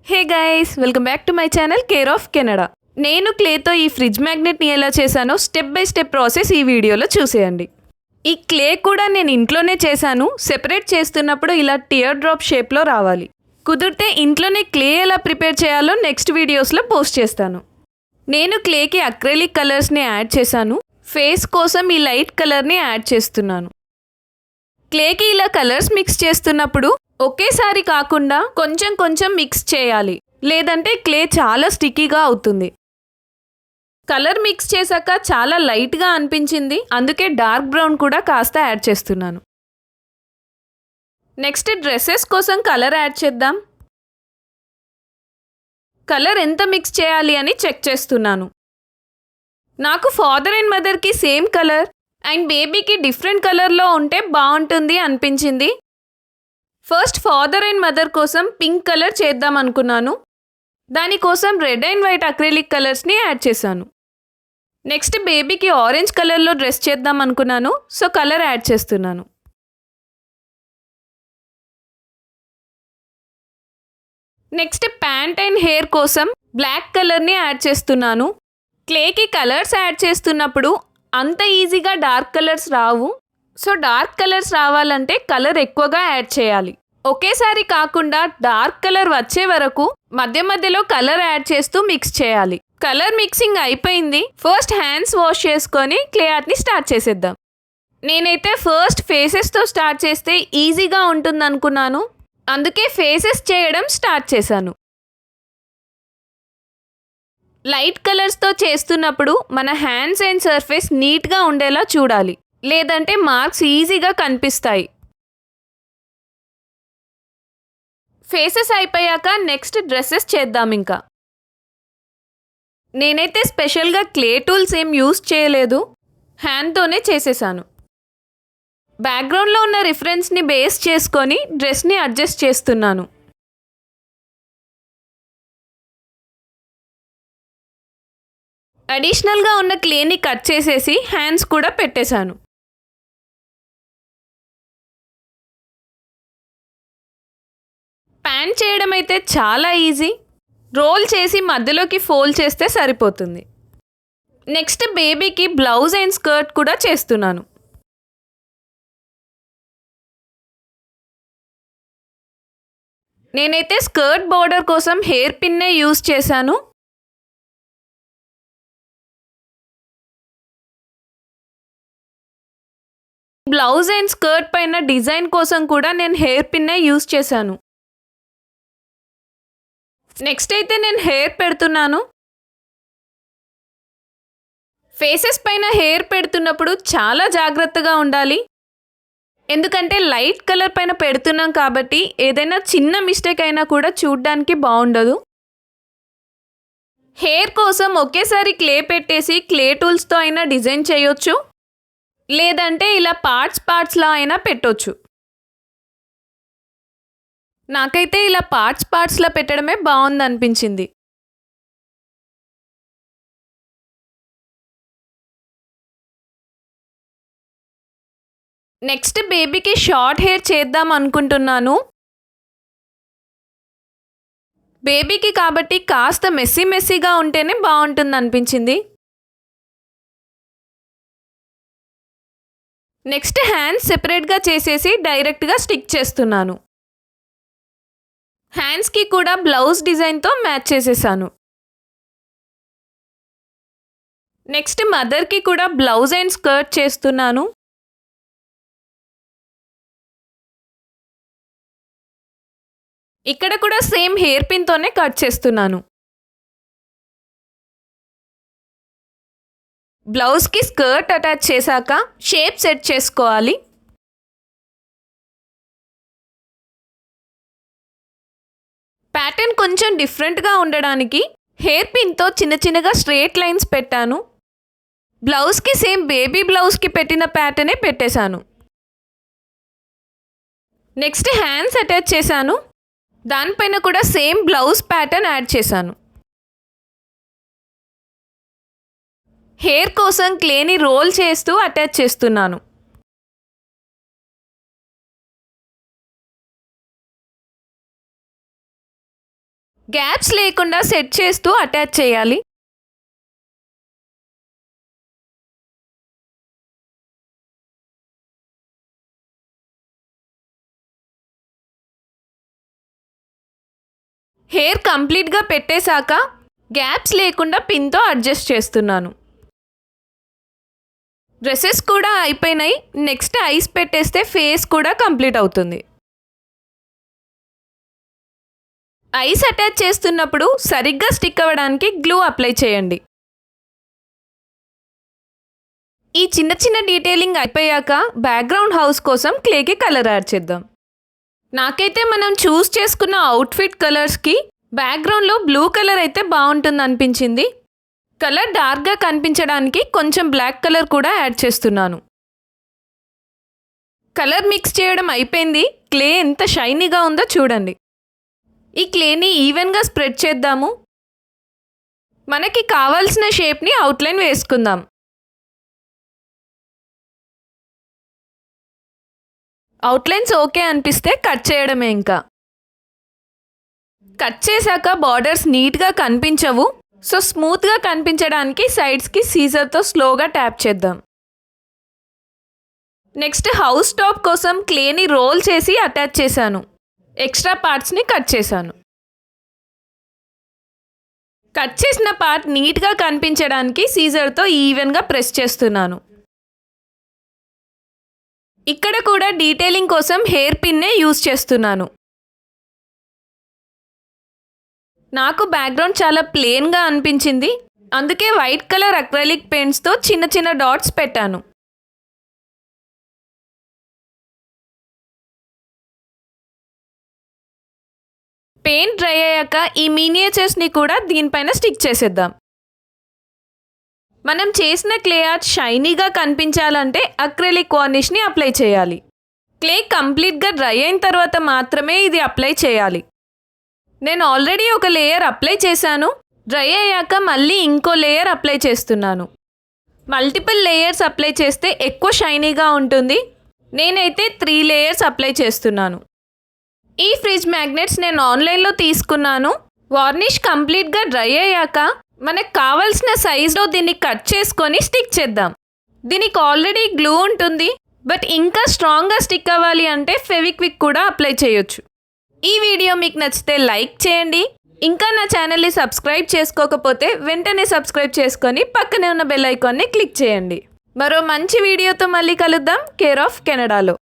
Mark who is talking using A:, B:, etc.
A: Hey guys, welcome back to my channel care of Canada. నేను క్లేతో ఈ fridge మ్యాగ్నెట్ని ఎలా చేశానో స్టెప్ బై స్టెప్ ప్రాసెస్ ఈ వీడియోలో చూసేయండి. ఈ క్లే కూడా నేను ఇంట్లోనే చేశాను. సెపరేట్ చేస్తున్నప్పుడు ఇలా టియర్ డ్రాప్ షేప్లో రావాలి. కుదిరితే ఇంట్లోనే క్లే ఎలా ప్రిపేర్ చేయాలో నెక్స్ట్ వీడియోస్లో పోస్ట్ చేస్తాను. నేను క్లేకి అక్రెలిక్ కలర్స్ని యాడ్ చేశాను. ఫేస్ కోసం ఈ లైట్ కలర్ని యాడ్ చేస్తున్నాను. క్లేకి ఇలా కలర్స్ మిక్స్ చేస్తున్నప్పుడు ఒకేసారి కాకుండా కొంచెం కొంచెం మిక్స్ చేయాలి, లేదంటే క్లే చాలా స్టిక్కీగా అవుతుంది. కలర్ మిక్స్ చేశాక చాలా లైట్గా అనిపించింది, అందుకే డార్క్ బ్రౌన్ కూడా కాస్త యాడ్ చేస్తున్నాను. నెక్స్ట్ డ్రెస్సెస్ కోసం కలర్ యాడ్ చేద్దాం. కలర్ ఎంత మిక్స్ చేయాలి అని చెక్ చేస్తున్నాను. నాకు ఫాదర్ అండ్ మదర్కి సేమ్ కలర్ అండ్ బేబీకి డిఫరెంట్ కలర్లో ఉంటే బాగుంటుంది అనిపించింది. ఫస్ట్ ఫాదర్ అండ్ మదర్ కోసం పింక్ కలర్ చేద్దాం అనుకున్నాను. దానికోసం రెడ్ అండ్ వైట్ అక్రిలిక్ కలర్స్ని యాడ్ చేశాను. నెక్స్ట్ బేబీకి ఆరెంజ్ కలర్లో డ్రెస్ చేద్దాం అనుకున్నాను, సో కలర్ యాడ్ చేస్తున్నాను. నెక్స్ట్ ప్యాంట్ అండ్ హెయిర్ కోసం బ్లాక్ కలర్ని యాడ్ చేస్తున్నాను. క్లేకి కలర్స్ యాడ్ చేస్తున్నప్పుడు అంత ఈజీగా డార్క్ కలర్స్ రావు. సో డార్క్ కలర్స్ రావాలంటే కలర్ ఎక్కువగా యాడ్ చేయాలి. ఒకేసారి కాకుండా డార్క్ కలర్ వచ్చే వరకు మధ్య మధ్యలో కలర్ యాడ్ చేస్తూ మిక్స్ చేయాలి. కలర్ మిక్సింగ్ అయిపోయింది. ఫస్ట్ హ్యాండ్స్ వాష్ చేసుకొని క్లే ఆర్ట్ని స్టార్ట్ చేసేద్దాం. నేనైతే ఫస్ట్ ఫేసెస్తో స్టార్ట్ చేస్తే ఈజీగా ఉంటుంది అనుకున్నాను, అందుకే ఫేసెస్ చేయడం స్టార్ట్ చేశాను. లైట్ కలర్స్తో చేస్తున్నప్పుడు మన హ్యాండ్స్ అండ్ సర్ఫేస్ నీట్గా ఉండేలా చూడాలి, లేదంటే మార్క్స్ ఈజీగా కనిపిస్తాయి. ఫేసెస్ అయిపోయాక నెక్స్ట్ డ్రెస్సెస్ చేద్దాం. ఇంకా నేనైతే స్పెషల్గా క్లే టూల్స్ ఏం యూస్ చేయలేదు, హ్యాండ్తోనే చేసేసాను. బ్యాక్గ్రౌండ్లో ఉన్న రిఫరెన్స్ని బేస్ చేసుకొని డ్రెస్ని అడ్జస్ట్ చేస్తున్నాను. అడిషనల్గా ఉన్న క్లేని కట్ చేసేసి హ్యాండ్స్ కూడా పెట్టేశాను. ప్యాంట్ చేయడం అయితే చాలా ఈజీ. రోల్ చేసి మధ్యలోకి ఫోల్డ్ చేస్తే సరిపోతుంది. నెక్స్ట్ బేబీకి బ్లౌజ్ అండ్ స్కర్ట్ కూడా చేస్తున్నాను. నేనైతే స్కర్ట్ బోర్డర్ కోసం హెయిర్ పిన్నే యూస్ చేశాను. బ్లౌజ్ అండ్ స్కర్ట్ పైన డిజైన్ కోసం కూడా నేను హెయిర్ పిన్నే యూస్ చేశాను. నెక్స్ట్ అయితే నేను హెయిర్ పెడుతున్నాను. ఫేసెస్ పైన హెయిర్ పెడుతున్నప్పుడు చాలా జాగ్రత్తగా ఉండాలి, ఎందుకంటే లైట్ కలర్ పైన పెడుతున్నాం కాబట్టి ఏదైనా చిన్న మిస్టేక్ అయినా కూడా చూడ్డానికి బాగుండదు. హెయిర్ కోసం ఒకేసారి క్లే పెట్టేసి క్లే టూల్స్తో అయినా డిజైన్ చేయొచ్చు, లేదంటే ఇలా పార్ట్స్లా అయినా పెట్టొచ్చు. నాకైతే ఇలా పార్ట్స్లా పెట్టడమే బాగుంది అనిపించింది. నెక్స్ట్ బేబీకి షార్ట్ హెయిర్ చేద్దాం అనుకుంటున్నాను. బేబీకి కాబట్టి కాస్త మెస్సీగా ఉంటేనే బాగుంటుంది అనిపించింది. నెక్స్ట్ హ్యాండ్స్ సెపరేట్గా చేసేసి డైరెక్ట్గా స్టిక్ చేస్తున్నాను. హ్యాండ్స్కి కూడా బ్లౌజ్ డిజైన్తో మ్యాచ్ చేసేసాను. నెక్స్ట్ మదర్కి కూడా బ్లౌజ్ అండ్ స్కర్ట్ చేస్తున్నాను. ఇక్కడ కూడా సేమ్ హెయిర్ పిన్తోనే కట్ చేస్తున్నాను. బ్లౌజ్కి స్కర్ట్ అటాచ్ చేశాక షేప్ సెట్ చేసుకోవాలి. ప్యాటర్న్ కొంచెం డిఫరెంట్గా ఉండడానికి హెయిర్ పిన్తో చిన్నగా స్ట్రేట్ లైన్స్ పెట్టాను. బ్లౌజ్కి సేమ్ బేబీ బ్లౌజ్కి పెట్టిన ప్యాటర్నే పెట్టేశాను. నెక్స్ట్ హ్యాండ్స్ అటాచ్ చేశాను. దానిపైన కూడా సేమ్ బ్లౌజ్ ప్యాటర్న్ యాడ్ చేశాను. హెయిర్ కోసం క్లేని రోల్ చేస్తూ అటాచ్ చేస్తున్నాను. గ్యాప్స్ లేకుండా సెట్ చేస్తూ అటాచ్ చేయాలి. హెయిర్ కంప్లీట్గా పెట్టేశాక గ్యాప్స్ లేకుండా పిన్తో అడ్జస్ట్ చేస్తున్నాను. డ్రెస్సెస్ కూడా అయిపోయినాయి. నెక్స్ట్ ఐస్ పెట్టేస్తే ఫేస్ కూడా కంప్లీట్ అవుతుంది. ఐస్ అటాచ్ చేస్తున్నప్పుడు సరిగ్గా స్టిక్ అవ్వడానికి గ్లూ అప్లై చేయండి. ఈ చిన్న చిన్న డీటెయిలింగ్ అయిపోయాక బ్యాక్గ్రౌండ్ హౌస్ కోసం క్లేకి కలర్ యాడ్ చేద్దాం. నాకైతే మనం చూస్ చేసుకున్న అవుట్ఫిట్ కలర్స్కి బ్యాక్గ్రౌండ్లో బ్లూ కలర్ అయితే బాగుంటుంది అనిపించింది. కలర్ డార్క్గా కనిపించడానికి కొంచెం బ్లాక్ కలర్ కూడా యాడ్ చేస్తున్నాను. కలర్ మిక్స్ చేయడం అయిపోయింది. క్లే ఎంత షైనీగా ఉందో చూడండి. ఈ క్లేని ఈవెన్గా స్ప్రెడ్ చేద్దాము. మనకి కావాల్సిన షేప్ని అవుట్లైన్ వేసుకుందాం. అవుట్లైన్స్ ఓకే అనిపిస్తే కట్ చేయడమే. ఇంకా కట్ చేశాక బార్డర్స్ నీట్గా కనిపించవు. సో స్మూత్గా కనిపించడానికి సైడ్స్కి సీజర్తో స్లోగా ట్యాప్ చేద్దాం. నెక్స్ట్ హౌస్ టాప్ కోసం క్లేని రోల్ చేసి అటాచ్ చేశాను. ఎక్స్ట్రా పార్ట్స్ని కట్ చేశాను. కట్ చేసిన పార్ట్ నీట్గా కనిపించడానికి సీజర్తో ఈవెన్గా ప్రెస్ చేస్తున్నాను. ఇక్కడ కూడా డీటెయిలింగ్ కోసం హెయిర్ పిన్నే యూజ్ చేస్తున్నాను. నాకు బ్యాక్గ్రౌండ్ చాలా ప్లెయిన్గా అనిపించింది. అందుకే వైట్ కలర్ అక్రైలిక్ పెయింట్స్తో చిన్న చిన్న డాట్స్ పెట్టాను. పెయింట్ డ్రై అయ్యాక ఈ మినియేచర్స్ని కూడా దీనిపైన స్టిక్ చేసేద్దాం. మనం చేసిన క్లే ఆర్ట్ షైనీగా కనిపించాలంటే అక్రిలిక్ వార్నిష్ని అప్లై చేయాలి. క్లే కంప్లీట్గా డ్రై అయిన తర్వాత మాత్రమే ఇది అప్లై చేయాలి. నేను ఆల్రెడీ ఒక లేయర్ అప్లై చేశాను. డ్రై అయ్యాక మళ్ళీ ఇంకో లేయర్ అప్లై చేస్తున్నాను. మల్టిపుల్ లేయర్స్ అప్లై చేస్తే ఎక్కువ షైనీగా ఉంటుంది. నేనైతే 3 లేయర్స్ అప్లై చేస్తున్నాను. ఈ ఫ్రిడ్జ్ మ్యాగ్నెట్స్ నేను ఆన్లైన్లో తీసుకున్నాను. వార్నిష్ కంప్లీట్గా డ్రై అయ్యాక మనకు కావాల్సిన సైజులో దీన్ని కట్ చేసుకొని స్టిక్ చేద్దాం. దీనికి ఆల్రెడీ గ్లూ ఉంటుంది. బట్ ఇంకా స్ట్రాంగ్గా స్టిక్ అవ్వాలి అంటే ఫెవిక్విక్ కూడా అప్లై చేయొచ్చు. ఈ వీడియో మీకు నచ్చితే లైక్ చేయండి. ఇంకా నా ఛానల్ని సబ్స్క్రైబ్ చేసుకోకపోతే వెంటనే సబ్స్క్రైబ్ చేసుకొని పక్కనే ఉన్న బెల్ ఐకాన్ని క్లిక్ చేయండి. మరో మంచి వీడియోతో మళ్ళీ కలుద్దాం. కేర్ ఆఫ్ కెనడాలో.